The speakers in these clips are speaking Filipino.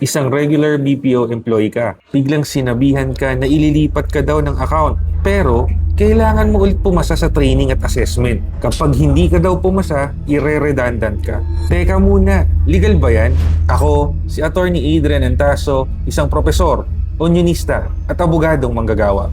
Isang regular BPO employee ka. Biglang sinabihan ka na ililipat ka daw ng account. Pero, kailangan mo ulit pumasa sa training at assessment. Kapag hindi ka daw pumasa, ire-redundant ka. Teka muna, legal ba yan? Ako, si Attorney Adrian Antaso, isang profesor, unionista at abogadong manggagawa.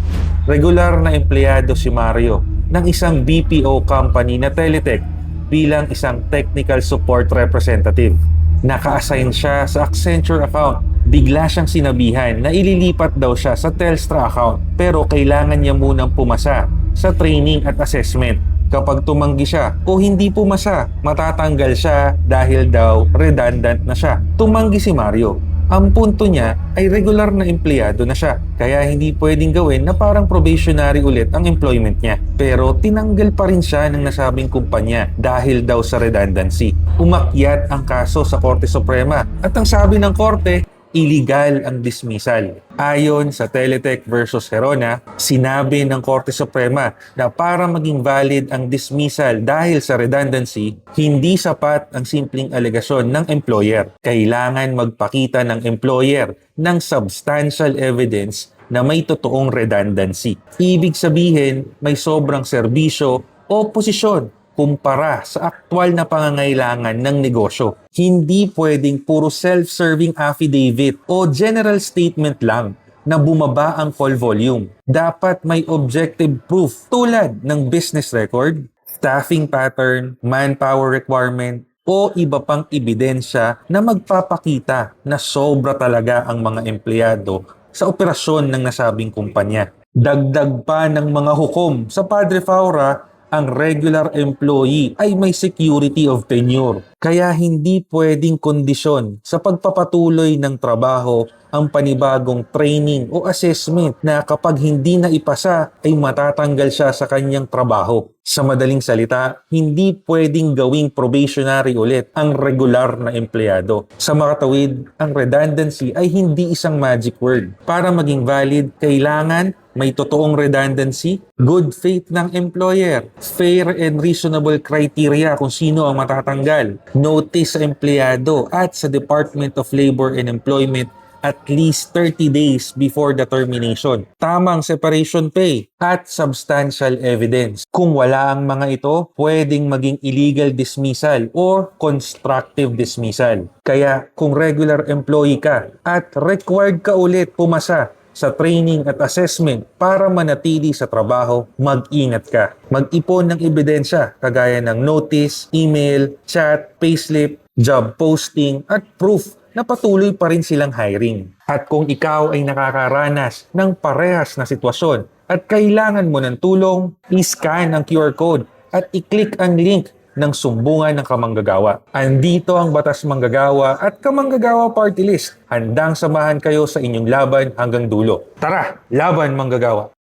Regular na empleyado si Mario ng isang BPO company na Teletech bilang isang technical support representative. Naka-assign siya sa Accenture account. Bigla siyang sinabihan na ililipat daw siya sa Telstra account pero kailangan niya munang pumasa sa training at assessment. Kapag tumanggi siya o hindi pumasa, matatanggal siya dahil daw redundant na siya. Tumanggi si Mario. Ang punto niya ay regular na empleyado na siya, kaya hindi pwedeng gawin na parang probationary ulit ang employment niya. Pero tinanggal pa rin siya ng nasabing kumpanya dahil daw sa redundancy. Umakyat ang kaso sa Korte Suprema at ang sabi ng Korte, illegal ang dismissal. Ayon sa Teletech versus Herona, sinabi ng Korte Suprema na para maging valid ang dismissal dahil sa redundancy, hindi sapat ang simpleng alegasyon ng employer. Kailangan magpakita ng employer ng substantial evidence na may totoong redundancy. Ibig sabihin, may sobrang serbisyo o posisyon kumpara sa aktwal na pangangailangan ng negosyo. Hindi pwedeng puro self-serving affidavit o general statement lang na bumaba ang call volume. Dapat may objective proof tulad ng business record, staffing pattern, manpower requirement, o iba pang ebidensya na magpapakita na sobra talaga ang mga empleyado sa operasyon ng nasabing kumpanya. Dagdag pa ng mga hukom sa Padre Faura, ang regular employee ay may security of tenure. Kaya hindi pwedeng kondisyon sa pagpapatuloy ng trabaho ang panibagong training o assessment na kapag hindi na ipasa ay matatanggal siya sa kanyang trabaho. Sa madaling salita, hindi pwedeng gawing probationary ulit ang regular na empleyado. Sa makatawid, ang redundancy ay hindi isang magic word. Para maging valid, kailangan may totoong redundancy, good faith ng employer, fair and reasonable criteria kung sino ang matatanggal, notice sa empleyado at sa Department of Labor and Employment at least 30 days before the termination, tamang separation pay, at substantial evidence. Kung wala ang mga ito, pwedeng maging illegal dismissal or constructive dismissal. Kaya kung regular employee ka at required ka ulit pumasa sa training at assessment para manatili sa trabaho, mag-ingat ka. Mag-ipon ng ebidensya kagaya ng notice, email, chat, payslip, job posting at proof na patuloy pa rin silang hiring. At kung ikaw ay nakakaranas ng parehas na sitwasyon at kailangan mo ng tulong, i-scan ang QR code at i-click ang link ng sumbungan ng kamanggagawa. Andito ang Batas Manggagawa at Kamanggagawa Party List. Handang samahan kayo sa inyong laban hanggang dulo. Tara, laban manggagawa!